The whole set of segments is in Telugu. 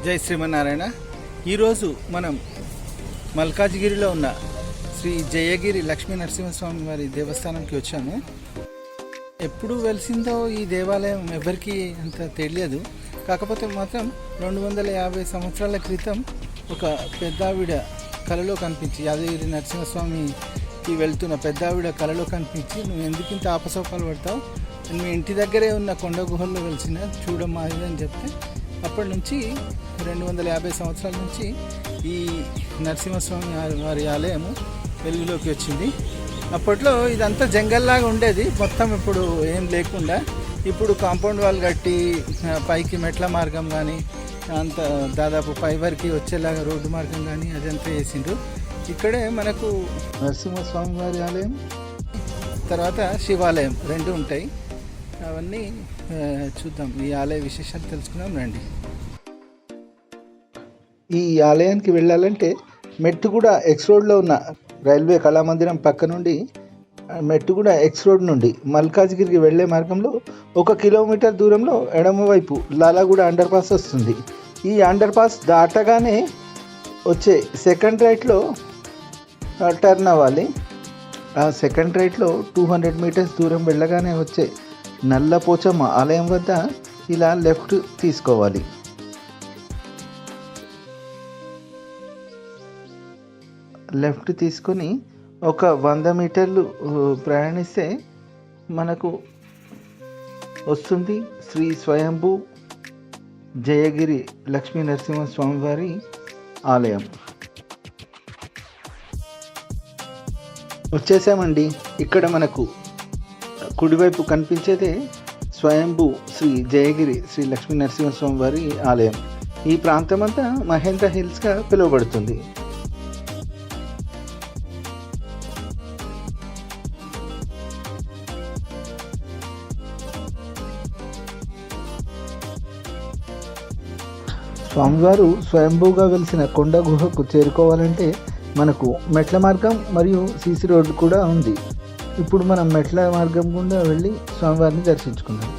జై శ్రీమన్నారాయణ. ఈరోజు మనం మల్కాజ్గిరిలో ఉన్న శ్రీ జయగిరి లక్ష్మీ నరసింహస్వామి వారి దేవస్థానంకి వచ్చాము. ఎప్పుడు వెలిసిందో ఈ దేవాలయం ఎవరికి అంత తెలియదు. కాకపోతే మాత్రం 250 సంవత్సరాల క్రితం ఒక పెద్దావిడ కలలో కనిపించి, యాదగిరి నరసింహస్వామికి వెళ్తున్న పెద్దావిడ కలలో కనిపించి, నువ్వు ఎందుకు ఇంత ఆపసోపాలు పడతావు, మీ ఇంటి దగ్గరే ఉన్న కొండ గుహల్లో వెలిసిన చూడమ్మా ఇది అని చెప్తే, అప్పటి నుంచి 250 సంవత్సరాల నుంచి ఈ నరసింహస్వామి వారి ఆలయము వెలుగులోకి వచ్చింది. అప్పట్లో ఇదంతా జంగల్లాగా ఉండేది, మొత్తం ఇప్పుడు ఏం లేకుండా ఇప్పుడు కాంపౌండ్ వాల్ కట్టి పైకి మెట్ల మార్గం కానీ అంత దాదాపు పై వరకు వచ్చేలాగా రోడ్డు మార్గం కానీ అదంతా వేసిండ్రు. ఇక్కడే మనకు నరసింహస్వామి వారి ఆలయం, తర్వాత శివాలయం రెండు ఉంటాయి. అవన్నీ చూద్దాం, ఈ ఆలయ విశేషాలు తెలుసుకుందాం రండి. ఈ ఆలయానికి వెళ్ళాలంటే మెట్టుగూడ ఎక్స్ రోడ్లో ఉన్న రైల్వే కళామందిరం పక్క నుండి మెట్టుగూడ ఎక్స్ రోడ్ నుండి మల్కాజ్గిరికి వెళ్ళే మార్గంలో 1 కిలోమీటర్ దూరంలో ఎడమవైపు లాలాగూడ అండర్ పాస్ వస్తుంది. ఈ అండర్ పాస్ దాటగానే వచ్చే సెకండ్ రైట్లో టర్న్ అవ్వాలి. ఆ సెకండ్ రైట్లో 200 మీటర్స్ దూరం వెళ్ళగానే వచ్చే నల్లపోచమ్మ ఆలయం వద్ద ఇలా లెఫ్ట్ తీసుకోవాలి. లెఫ్ట్ తీసుకొని ఒక 100 మీటర్లు ప్రయాణిస్తే మనకు వస్తుంది శ్రీ స్వయంభూ జయగిరి లక్ష్మీ నరసింహస్వామి వారి ఆలయం. వచ్చేసామండి. ఇక్కడ మనకు కుడివైపు కనిపించేదే స్వయంభూ శ్రీ జయగిరి శ్రీ లక్ష్మీ నరసింహస్వామి వారి ఆలయం. ఈ ప్రాంతమంతా మహేంద్ర హిల్స్గా పిలువబడుతుంది. స్వామివారు స్వయంభూగా వెలిసిన కొండ గుహకు చేరుకోవాలంటే మనకు మెట్ల మార్గం మరియు సీసీ రోడ్డు కూడా ఉంది. ఇప్పుడు మనం మెట్ల మార్గం గుండా వెళ్ళి స్వామివారిని దర్శించుకుందాం.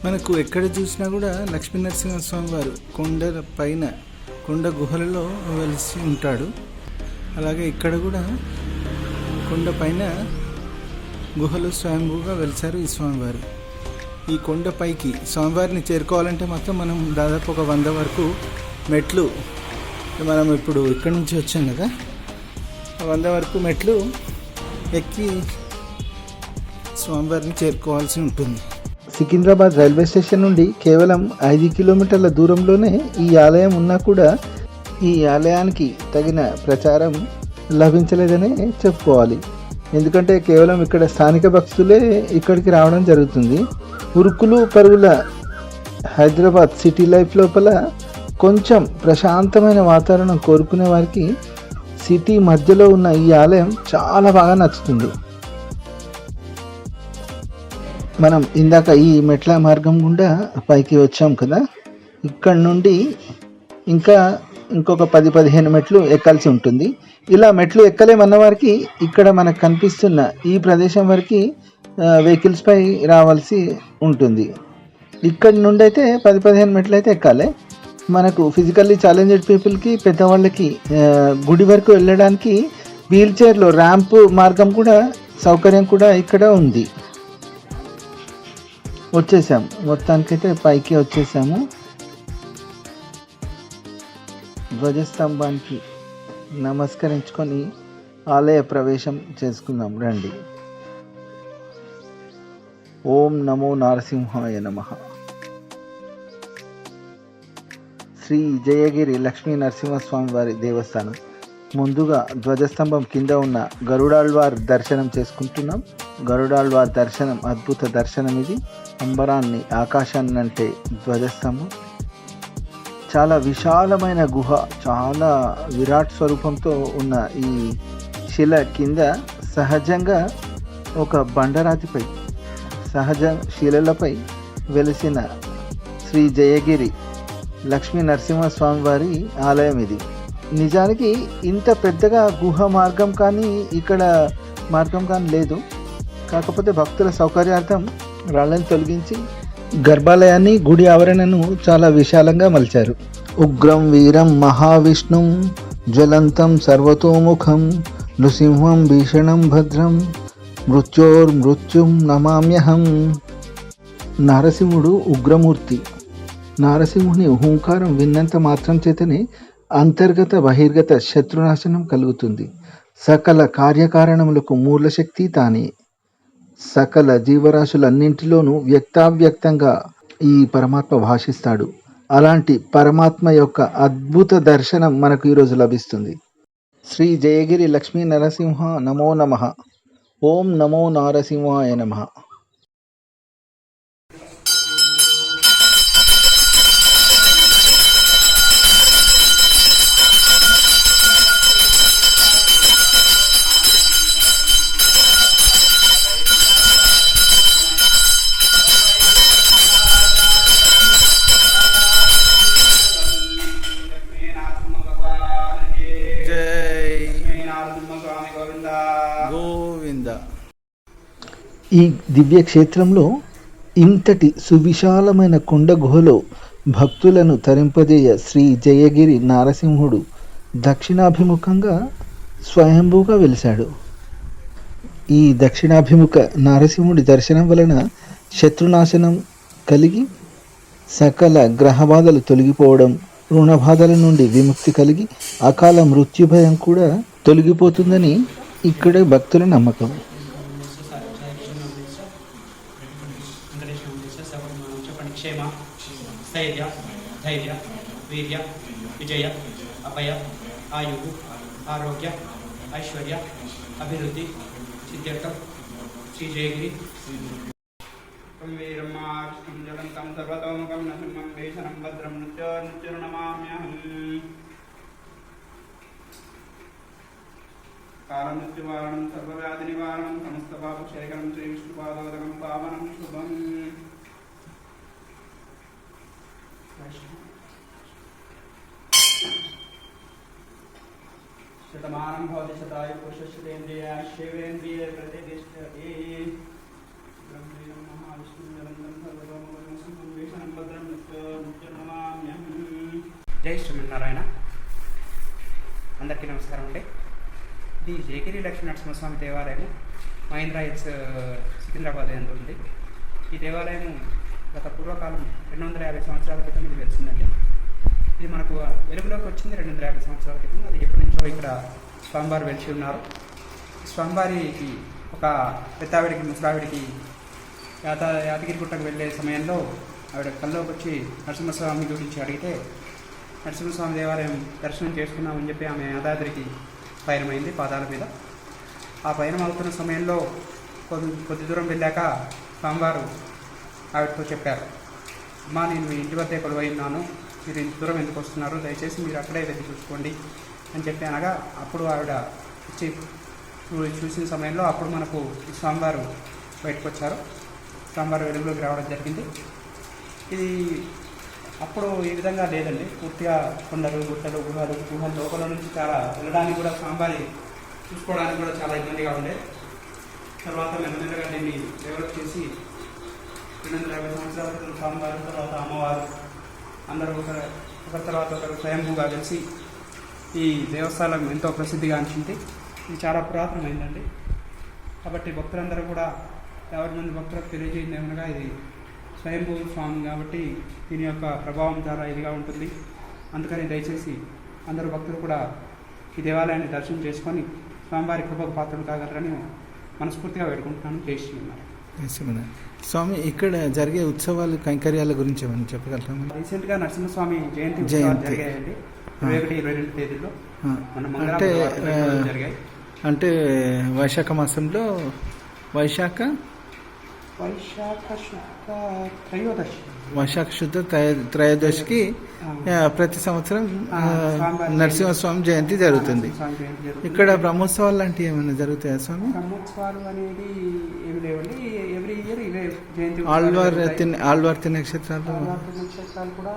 మనకు ఎక్కడ చూసినా కూడా లక్ష్మీ నరసింహస్వామి వారు కొండల పైన కొండ గుహలలో వెలిసి ఉంటాడు. అలాగే ఇక్కడ కూడా కొండ పైన గుహలు స్వయంభూగా వెలిసారు ఈ స్వామివారు. ఈ కొండ పైకి స్వామివారిని చేరుకోవాలంటే మాత్రం మనం దాదాపు ఒక 100 వరకు మెట్లు, మనం ఇప్పుడు ఇక్కడి నుంచి వచ్చాం కదా, 100 వరకు మెట్లు ఎక్కి స్వామివారిని చేరుకోవాల్సి ఉంటుంది. సికింద్రాబాద్ రైల్వే స్టేషన్ నుండి కేవలం 5 కిలోమీటర్ల దూరంలోనే ఈ ఆలయం ఉన్నా కూడా ఈ ఆలయానికి తగిన ప్రచారం లభించలేదనే చెప్పుకోవాలి. ఎందుకంటే కేవలం ఇక్కడ స్థానిక భక్తులే ఇక్కడికి రావడం జరుగుతుంది. ఉరుకులు పరుగుల హైదరాబాద్ సిటీ లైఫ్ లోపల కొంచెం ప్రశాంతమైన వాతావరణం కోరుకునే వారికి సిటీ మధ్యలో ఉన్న ఈ ఆలయం చాలా బాగా నచ్చుతుంది. మనం ఇందాక ఈ మెట్ల మార్గం గుండా పైకి వచ్చాం కదా, ఇక్కడ నుండి ఇంకొక 10-15 మెట్లు ఎక్కాల్సి ఉంటుంది. ఇలా మెట్లు ఎక్కలేమన్న వారికి ఇక్కడ మనకు కనిపిస్తున్న ఈ ప్రదేశం వరకు వెహికల్స్ పై రావాల్సి ఉంటుంది. ఇక్కడి నుండి అయితే 10-15 మెట్లు అయితే ఎక్కాలి. మనకు ఫిజికల్లీ ఛాలెంజ్డ్ పీపుల్కి, పెద్దవాళ్ళకి గుడి వరకు వెళ్ళడానికి వీల్ చైర్లో ర్యాంప్ మార్గం కూడా సౌకర్యం కూడా ఇక్కడ ఉంది. వచ్చేసాము, మొత్తానికైతే పైకి వచ్చేసాము. ధ్వజస్తంభానికి నమస్కరించుకొని ఆలయ ప్రవేశం చేసుకుందాం రండి. ఓం నమో నారసింహాయ నమః. శ్రీ జయగిరి లక్ష్మీ నరసింహస్వామి వారి దేవస్థానం. ముందుగా ధ్వజస్తంభం కింద ఉన్న గరుడాళ్వార్ దర్శనం చేసుకుంటున్నాం. గరుడాళ్వార్ దర్శనం అద్భుత దర్శనం. ఇది అంబరాన్ని, ఆకాశాన్ని అంటే ధ్వజస్తంభం. చాలా విశాలమైన గుహ, చాలా విరాట్ స్వరూపంతో ఉన్న ఈ శిల కింద సహజంగా ఒక బండరాతిపై సహజ శిలలపై వెలిసిన శ్రీ జయగిరి లక్ష్మీ నరసింహస్వామి వారి ఆలయం ఇది. నిజానికి ఇంత పెద్దగా గుహ మార్గం కానీ ఇక్కడ మార్గం కానీ లేదు. కాకపోతే భక్తుల సౌకర్యార్థం రాళ్ళని తొలగించి గర్భాలయాన్ని, గుడి ఆవరణను చాలా విశాలంగా మలిచారు. ఉగ్రం వీరం మహావిష్ణుం జ్వలంతం సర్వతోముఖం నృసింహం భీషణం భద్రం మృత్యోర్మృత్యుం నమామ్యహం. నారసింహుడు ఉగ్రమూర్తి. నారసింహుని హూంకారం విన్నంత మాత్రం చేతనే అంతర్గత బహిర్గత శత్రునాశనం కలుగుతుంది. సకల కార్యకారణములకు మూలశక్తి తానే. సకల జీవరాశులన్నింటిలోనూ వ్యక్తావ్యక్తంగా ఈ పరమాత్మ భాషిస్తాడు. అలాంటి పరమాత్మ యొక్క అద్భుత దర్శనం మనకు ఈరోజు లభిస్తుంది. శ్రీ జయగిరి లక్ష్మీ నరసింహ నమో నమః. ఓం నమో నారసింహాయ నమః. గోవింద. ఈ దివ్య క్షేత్రంలో ఇంతటి సువిశాలమైన కొండ గుహలో భక్తులను తరింపజేయ శ్రీ జయగిరి నారసింహుడు దక్షిణాభిముఖంగా స్వయంభూగా వెలిశాడు. ఈ దక్షిణాభిముఖ నారసింహుడి దర్శనం వలన శత్రునాశనం కలిగి సకల గ్రహబాధలు తొలగిపోవడం, రుణబాధల నుండి విముక్తి కలిగి అకాల మృత్యుభయం కూడా తొలగిపోతుందని ఇక్కడ భక్తుల నమ్మకం. క్షేమ, స్థైర్య, ధైర్య, వీర్య, విజయ, అభయ, ఆయు, ఆరోగ్య, ఐశ్వర్య, అభివృద్ధి సిద్ధ్యర్థం శ్రీ జయగిరి వీరమాకృష్ణం జలంతం సర్వతోముఖం నసింహం వేషనం భద్రం నృత్యోర్నమామ్యహం. కాలమృత్యువారణం సర్వవ్యాధి నివారణం సమస్త పాపక్షయకరం శ్రీ విష్ణుపాదోదకం పావనం శుభం. శతమానం భవతి శతాయు పురుషేంద్రియేంద్రియ ప్రతిష్టతి. బ్రహ్మేణం మహావిష్ణుం జలంతం సర్వతోముఖం వేషనం భద్రం నృత్యోర్నమామ్యహం. జై శ్రీమన్నారాయణ. అందరికీ నమస్కారం అండి. ఇది జయగిరి లక్ష్మీ నరసింహస్వామి దేవాలయం మహేంద్ర హిల్స్ సికింద్రాబాద్ ఎందు ఉంది. ఈ దేవాలయం గత పూర్వకాలం 250 సంవత్సరాల క్రితం ఇది వెలిసిందండి. ఇది మనకు వెలుగులోకి వచ్చింది 250 సంవత్సరాల క్రితం. అది ఎప్పటి నుంచో ఇక్కడ స్వామివారు వెలిసి ఉన్నారు. స్వామివారికి ఒక పెద్దావిడికి, ముసలావిడికి యాదగిరి గుట్టకు వెళ్ళే సమయంలో ఆవిడ కల్లోకి వచ్చి నరసింహస్వామి గురించి అడిగితే నరసింహస్వామి దేవాలయం దర్శనం చేసుకున్నామని చెప్పి ఆమె యాదాద్రికి పయనమైంది పాదాల మీద. ఆ పయనం అవుతున్న సమయంలో కొద్ది దూరం వెళ్ళాక స్వామివారు ఆవిడతో చెప్పారు, అమ్మా నేను మీ ఇంటి వద్దే కొలువై ఉన్నాను, మీరు ఇంత దూరం ఎందుకు వస్తున్నారు, దయచేసి మీరు అక్కడే వెళ్ళి చూసుకోండి అని చెప్పి అనగా అప్పుడు ఆవిడ వచ్చి చూసిన సమయంలో అప్పుడు మనకు స్వామివారు బయటకు వచ్చారు. స్వామివారు వెలుగులోకి రావడం జరిగింది. ఇది అప్పుడు ఈ విధంగా లేదండి. పూర్తిగా కొండలు, గుట్టలు, గుహల లోపల నుంచి చాలా వెళ్ళడానికి కూడా స్వామివారి చూసుకోవడానికి కూడా చాలా ఇబ్బందిగా ఉండే. తర్వాత మెల్లమెల్లగా దీన్ని డెవలప్ చేసి 250 సంవత్సరాల క్రితం స్వామివారు, తర్వాత అమ్మవారు అందరూ ఒకరి తర్వాత ఒకరు స్వయంభూగా కలిసి ఈ దేవస్థానం ఎంతో ప్రసిద్ధిగాంచింది. ఇది చాలా పురాతనమైందండి. కాబట్టి భక్తులందరూ కూడా 50 మంది భక్తులకు తెలియజేయండి ఏమనగా ఇది స్వయంభూ స్వామి కాబట్టి దీని యొక్క ప్రభావం చాలా ఇదిగా ఉంటుంది. అందుకని దయచేసి అందరూ భక్తులు కూడా ఈ దేవాలయాన్ని దర్శనం చేసుకొని స్వామివారి కృపకు పాత్రలు కాగలరని మనస్ఫూర్తిగా వేడుకుంటున్నాను. జై శ్రీమన్నారాయణ. స్వామి, ఇక్కడ జరిగే ఉత్సవాలు, కైంకర్యాల గురించి ఏమైనా చెప్పగలరా? రీసెంట్గా నరసింహస్వామి జయంతి ఉత్సవాలు జరిగాయండి. 21-22 తేదీలో మన మంగళవారం జరిగాయి. అంటే వైశాఖ మాసంలో వైశాఖ శుద్ధ త్రయోదశికి ప్రతి సంవత్సరం నరసింహస్వామి జయంతి జరుగుతుంది. ఇక్కడ బ్రహ్మోత్సవాలు లాంటివి ఏమైనా జరుగుతాయా స్వామి? బ్రహ్మోత్సవాలు అనేది ఏమి లేవండి. ఎవ్రీ ఇయర్ ఇవే జయంతి. ఆళ్వార్ తినక్షేత్రాలు కూడా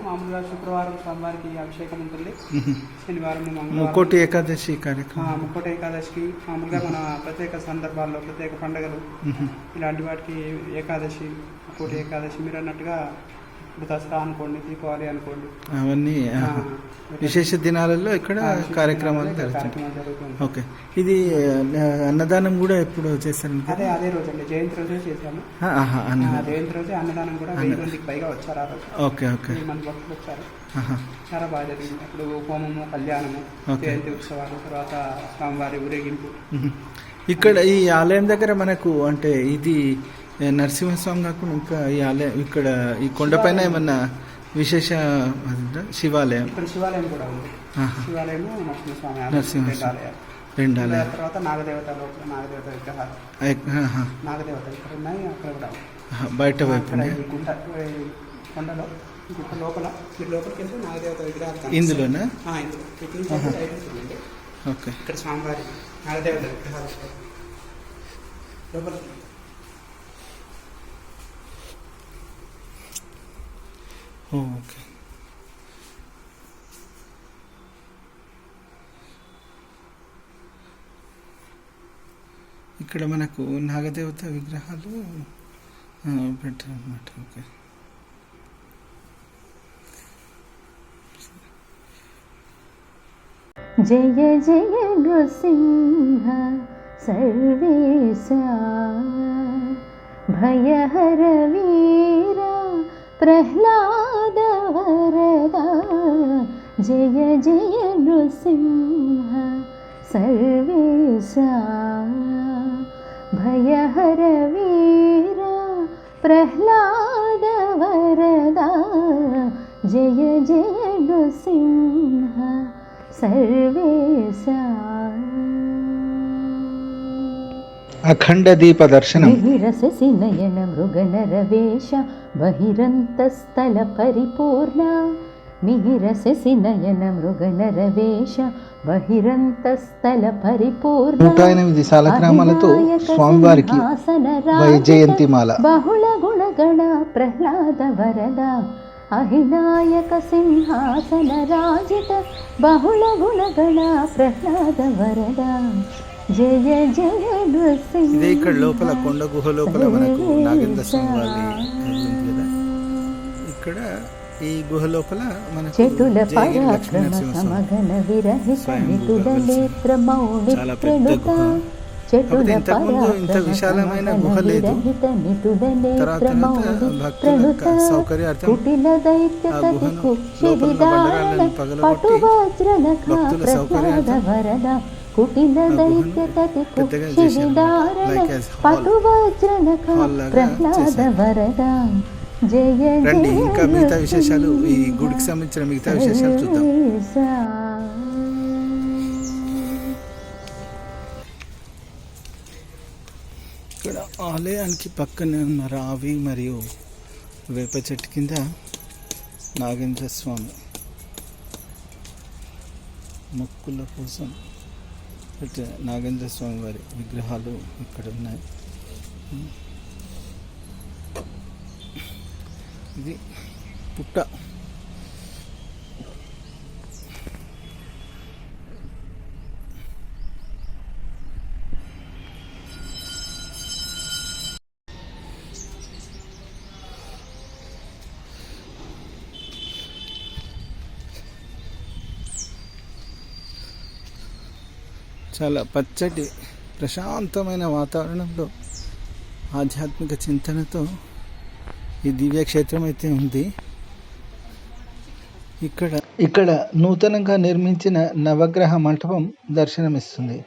మామూలుగా మామూలుగా శుక్రవారం స్వామివారికి అభిషేకం ఉంటుంది. శనివారం మంగళవారం ముక్కోటి ఏకాదశి కార్యక్రమం. ముక్కోటి ఏకాదశికి మామూలుగా మన ప్రత్యేక సందర్భాల్లో ప్రత్యేక పండుగలు ఇలాంటి వాటికి ఏకాదశి, ముక్కోటి ఏకాదశి మీరు అన్నట్టుగా ఇప్పుడు దసరా అనుకోండి, దీపావళి అనుకోండి, అవన్నీ విశేష దినాలలో ఇక్కడ కార్యక్రమాలు జరుగుతుంది. ఓకే, ఇది అన్నదానం కూడా ఎప్పుడు చేస్తారు? అదే రోజు అండి, జయంతి రోజే చేశాము. జయంతి రోజే అన్నదానం కూడా 1000 మందికి పైగా వచ్చారు ఆ రోజు. ఓకే ఓకే, మంది భక్తులు వచ్చారు. చాలా బాగా జరిగింది. అప్పుడు హోమము, కళ్యాణము, జయంతి ఉత్సవాలు, తర్వాత స్వామివారి ఊరేగింపు. ఇక్కడ ఈ ఆలయం దగ్గర మనకు అంటే ఇది నరసింహస్వామి కాకుండా ఇంకా ఈ ఆలయం ఇక్కడ ఈ కొండపైన ఏమన్నా విశేష శివాలయం? ఇక్కడ శివాలయం కూడా ఉంది. శివాలయము, నరసింహస్వామి రెండు ఆలయాలు. తర్వాత నాగదేవత లోపల నాగదేవత విగ్రహాలు, నాగదేవత ఇక్కడ ఉన్నాయి. అక్కడ కూడా బయట వైపు కొండలో గుట్ట లోపల మీరు లోపలికి వెళ్తే నాగదేవత విగ్రహాలు ఇందులోనా? ఓకే, ఇక్కడ స్వామివారి నాగదేవత విగ్రహాలు లోపల. ఓకే, ఇక్కడ మనకు నాగదేవత విగ్రహాలు పెట్టారన్నమాట. ఓకే, జయ జయ నృసింహ సర్వేశ భయహర వీర ప్రహ్లాద వరద. జయ జయ నృసింహ సర్వేశ భయహర వీర ప్రహ్లాద వరద. జయ జయ నృసింహ సర్వేశ. అఖండ దీప దర్శనం. మిహిరససి నయన మృగనరవేష బహిరంతస్థల పరిపూర్ణ. మిహిరససి నయన మృగనరవేష బహిరంతస్థల పరిపూర్ణ. 108 సాలగ్రామాలతో స్వామివారికి వైజయంతిమాల. బహుళ గుణగణ ప్రహ్లాద వరద. అహినాయక సింహాసన రాజిత బహుళ గుణగణ ప్రహ్లాద వరద. జయ జయ నృసింహ. ఇదే ఇక్కడ లోపల కొండ గుహ లోపల మనకు నాగేంద్ర స్వామి వారి కదా. ఇక్కడ ఈ గుహ లోపల మనకు చెటుల పరాక్రమ సమగన విరహిత నిటుల నేత్ర మౌళి ప్రణుత. చెటుల ఇంత విశాలమైన గుహ లేదు. తర్వాత భక్తుల సౌకర్యార్థం కుటిల దైత్య కటి కుక్షి విదారణ పటువజ్రనఖ ప్రహ్లాద వరద. కుటిల దైత్య కటి కుక్షి విదారణ పటువజ్రనఖ ప్రహ్లాద వరద. జయ రండి, ఇంకా మిగతా విశేషాలు, ఈ గుడికి సంబంధించిన మిగతా విశేషాలు చూద్దాం. ఇక్కడ ఆలయానికి పక్కనే ఉన్న రావి మరియు వేప చెట్టు కింద నాగేంద్ర స్వామి మొక్కుల కోసం నాగేంద్ర స్వామి వారి విగ్రహాలు ఇక్కడ ఉన్నాయి. ఇది పుట్ట. చాలా పచ్చటి ప్రశాంతమైన వాతావరణంలో ఆధ్యాత్మిక చింతనతో ఈ దివ్యక్షేత్రం అయితే ఉంది. ఇక్కడ నూతనంగా నిర్మించిన నవగ్రహ మంటపం దర్శనమిస్తుంది.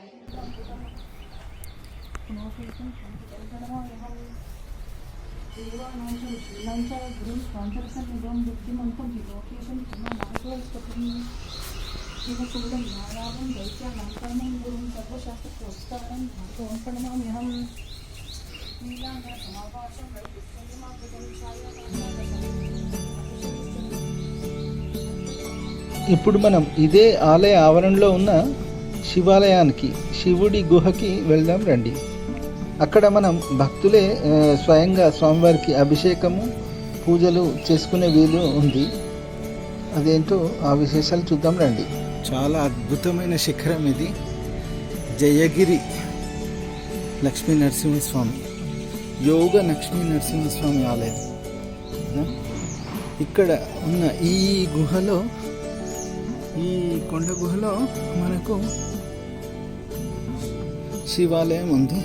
ఇప్పుడు మనం ఇదే ఆలయ ఆవరణలో ఉన్న శివాలయానికి, శివుడి గుహకి వెళ్దాం రండి. అక్కడ మనం భక్తులే స్వయంగా స్వామివారికి అభిషేకము, పూజలు చేసుకునే వీలు ఉంది. అదేంటో ఆ విశేషాలు చూద్దాం రండి. చాలా అద్భుతమైన శిఖరం ఇది, జయగిరి లక్ష్మీ నరసింహస్వామి, యోగ లక్ష్మీ నరసింహస్వామి ఆలయం. ఇక్కడ ఉన్న ఈ గుహలో, ఈ కొండ గుహలో మనకు శివాలయం ఉంది.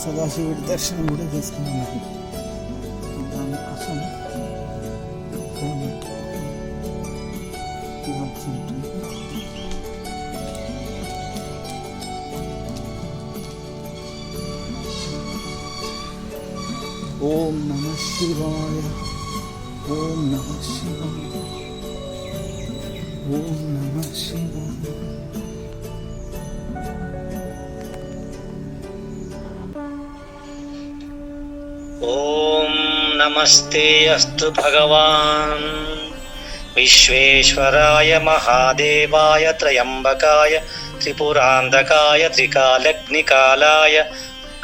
సదాశివుడి దర్శనం కూడా చేసుకున్నాము. దానికోసం ఓం నమః శివాయ, ఓం నమః శివాయ, ఓం నమః శివాయ. ఓం నమస్తే అస్తు భగవాన్ విశ్వేశ్వరాయ మహాదేవాయ త్రయంబకాయ త్రిపురాంధకాయ త్రికాలగ్నికాలాయ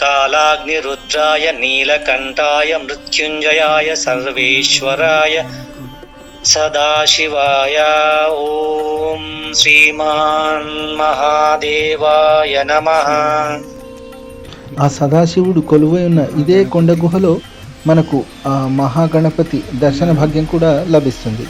కాలాగ్నిరుద్రాయ నీలకంఠాయ మృత్యుంజయాయ సర్వేశ్వరాయ సదాశివాయ. ఓం శ్రీమాన్ మహాదేవాయ నమః. ఆ సదాశివుడు కొలువై ఉన్న ఇదే కొండ గుహలో మనకు ఆ మహాగణపతి దర్శన భాగ్యం కూడా లభిస్తుంది.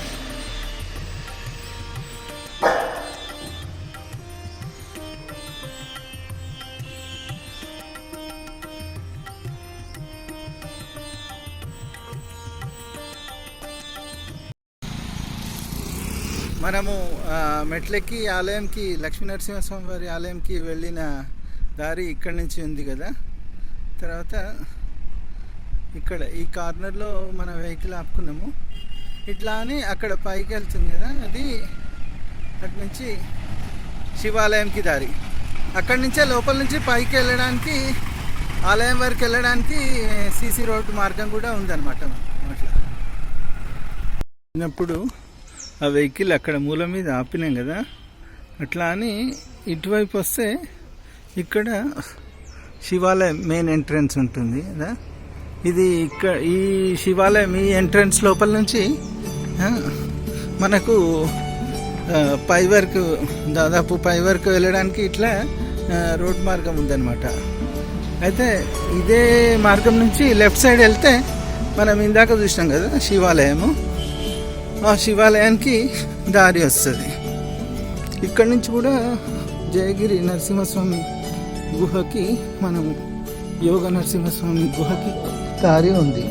మనము మెట్లెక్కి ఆలయంకి, లక్ష్మీ నరసింహస్వామి వారి ఆలయంకి వెళ్ళిన దారి ఇక్కడి నుంచి ఉంది కదా. తర్వాత ఇక్కడ ఈ కార్నర్లో మన వెహికల్ ఆపుకున్నాము. ఇట్లా అని అక్కడ పైకి వెళ్తుంది కదా, అది అటు నుంచి శివాలయంకి దారి. అక్కడి నుంచే లోపల నుంచి పైకి వెళ్ళడానికి, ఆలయం వరకు వెళ్ళడానికి సీసీ రోడ్డు మార్గం కూడా ఉందన్నమాట. అట్లా చిన్నప్పుడు ఆ వెహికల్ అక్కడ మూల మీద ఆపినాం కదా, అట్లా అని ఇటువైపు వస్తే ఇక్కడ శివాలయం మెయిన్ ఎంట్రన్స్ ఉంటుంది కదా. ఇది ఇక్కడ ఈ శివాలయం ఈ ఎంట్రన్స్ లోపల నుంచి మనకు పై వరకు, దాదాపు పై వరకు వెళ్ళడానికి ఇట్లా రోడ్ మార్గం ఉందన్నమాట. అయితే ఇదే మార్గం నుంచి లెఫ్ట్ సైడ్ వెళ్తే మనం ఇందాక చూసినాం కదా శివాలయము, ఆ శివాలయానికి దారి వస్తుంది. ఇక్కడి నుంచి కూడా జయగిరి నరసింహస్వామి గుహకి, మనం యోగ నరసింహస్వామి గుహకి దారి ఉంది.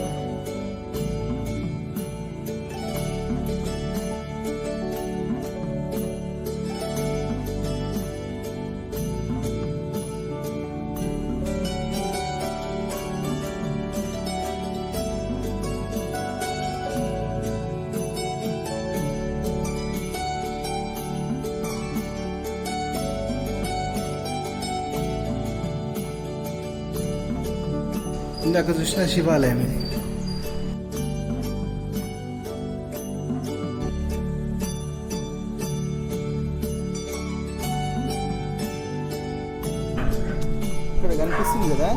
ఇందాక చూసిన శివాలయం ఇది. ఇక్కడ కనిపిస్తుంది కదా,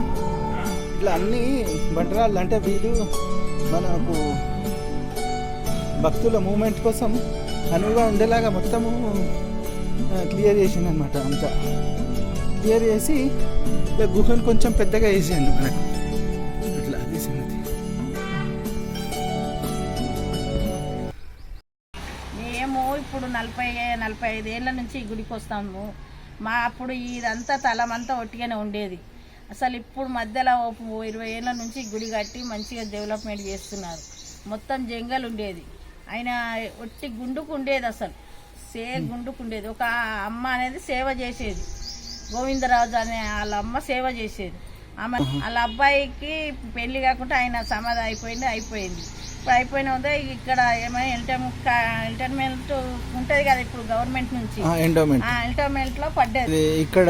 ఇట్లా అన్ని బండరాళ్ళు, అంటే వీళ్ళు మనకు భక్తుల మూమెంట్ కోసం అనువుగా ఉండేలాగా మొత్తము క్లియర్ చేసింది అనమాట. అంతా క్లియర్ చేసి ఇలా గుహను కొంచెం పెద్దగా వేసాను మనకు. మేము ఇప్పుడు 40-45 ఏళ్ళ నుంచి ఈ గుడికి వస్తాము. మా అప్పుడు ఇదంతా తలమంతా ఒట్టిగానే ఉండేది. అసలు ఇప్పుడు మధ్యలో 20 ఏళ్ళ నుంచి ఈ గుడి కట్టి మంచిగా డెవలప్మెంట్ చేస్తున్నారు. మొత్తం జంగల్ ఉండేది, ఆయన ఒట్టి గుండుకు ఉండేది, అసలు గుండుకు ఉండేది. ఒక అమ్మ అనేది సేవ చేసేది, గోవిందరాజు అనే వాళ్ళ అమ్మ సేవ చేసేది. ఆమె వాళ్ళ అబ్బాయికి పెళ్లి కాకుండా ఆయన సమాధి అయిపోయింది. ఇప్పుడు అయిపోయిన ఉందా, ఇక్కడ ఏమైనా ఎంటర్మెంట్ ఉంటుంది కదా ఇప్పుడు గవర్నమెంట్ నుంచి, ఎంటర్మెంట్ లో పడ్డది. ఇక్కడ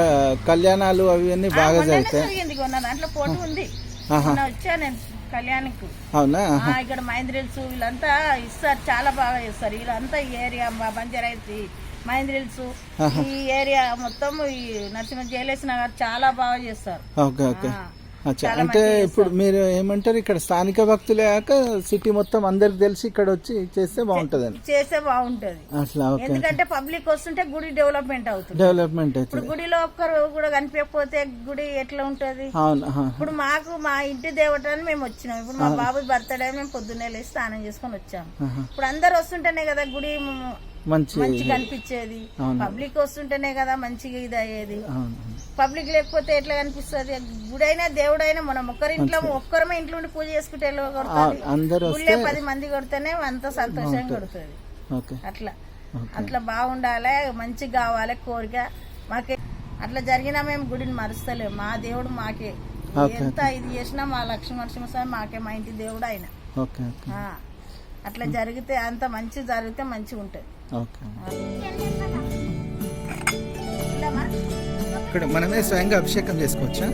కళ్యాణాలు అవన్నీ బాగా జరిగింది. కొన్న దాంట్లో పోటీ ఉంది, వచ్చా నేను కళ్యాణ్కు. అవునా? ఇక్కడ మైంద్రిల్స్ వీళ్ళంతా ఇస్తారు, చాలా బాగా చేస్తారు. వీళ్ళంతా ఈ ఏరియా బంజారాయితీ, మైంద్రిల్స్, ఈ ఏరియా మొత్తం ఈ నరసింహ జయలేసిన గారు చాలా బాగా చేస్తారు. అచ్చా, చాలా అంటే మంచిగా ఇప్పుడు మీరు ఏమంటారు, ఇక్కడ స్థానిక భక్తులే కాక సిటీ మొత్తం అందరికి తెలిసి ఇక్కడ వచ్చి చేస్తే బాగుంటదని చేస్తే బాగుంటది. అట్లా. ఓకే, ఎందుకంటే పబ్లిక్ వస్తుంటే గుడి డెవలప్మెంట్ అవుతుంది. డెవలప్మెంట్ ఇప్పుడు అవుతుంది. గుడిలో ఒక్కరు కూడా కనిపించకపోతే గుడి ఎట్లా ఉంటది? అవును. ఇప్పుడు మాకు మా ఇంటి దేవతని మేము వచ్చినాం. ఇప్పుడు మా బాబు బర్త్డే మేము పొద్దున్నే లేచి స్నానం చేసుకొని వచ్చాము. ఇప్పుడు అందరు వస్తుంటేనే కదా గుడి మంచిగా అనిపించేది. పబ్లిక్ వస్తుంటేనే కదా మంచిగా ఇది అయ్యేది. పబ్లిక్ లేకపోతే ఎట్లా కనిపిస్తుంది? గుడైనా దేవుడైనా మనం ఒక్కరమే ఇంట్లో ఉండి పూజ చేసుకుంటే గుళ్ళే 10 మంది కొడితేనే అంత సంతోషంగా కొడుతుంది. అట్లా బాగుండాలి, మంచిగా కావాలి కోరిక మాకే. అట్లా జరిగినా మేము గుడిని మరుస్తలేము. మా దేవుడు మాకే ఎంత ఇది చేసినా మా లక్ష్మీనరసింహస్వామి మాకే మా ఇంటి దేవుడు ఆయన. అట్లా జరిగితే అంత మంచి జరిగితే మంచిగా ఉంటుంది. ఇక్కడ మనమే స్వయంగా అభిషేకం చేసుకోవచ్చా?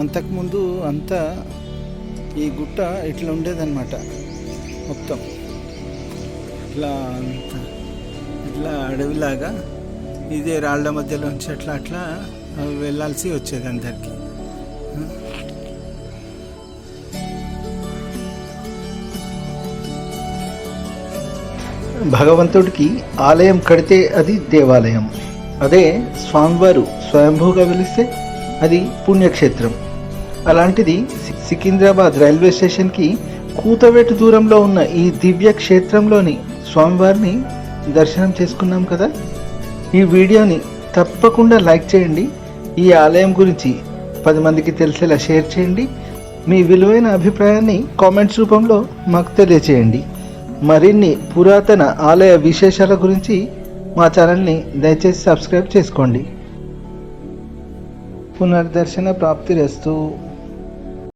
అంతకుముందు అంతా ఈ గుట్ట ఇట్లా ఉండేదన్నమాట. మొత్తం ఇట్లా అడవిలాగా ఇదే రాళ్ల మధ్యలోంచి అట్లా వెళ్ళాల్సి వచ్చేది అందరికీ. భగవంతుడికి ఆలయం కడితే అది దేవాలయం, అదే స్వామివారు స్వయంభూగా వెలిస్తే అది పుణ్యక్షేత్రం. అలాంటిది సికింద్రాబాద్ రైల్వే స్టేషన్కి కూతవేటు దూరంలో ఉన్న ఈ దివ్య క్షేత్రంలోని స్వామివారిని దర్శనం చేసుకున్నాం కదా. ఈ వీడియోని తప్పకుండా లైక్ చేయండి. ఈ ఆలయం గురించి 10 మందికి తెలిసేలా షేర్ చేయండి. మీ విలువైన అభిప్రాయాన్ని కామెంట్స్ రూపంలో మాకు తెలియచేయండి. మరిన్ని పురాతన ఆలయ విశేషాల గురించి మా ఛానల్ని దయచేసి సబ్స్క్రైబ్ చేసుకోండి. పునర్దర్శన ప్రాప్తిరస్తు.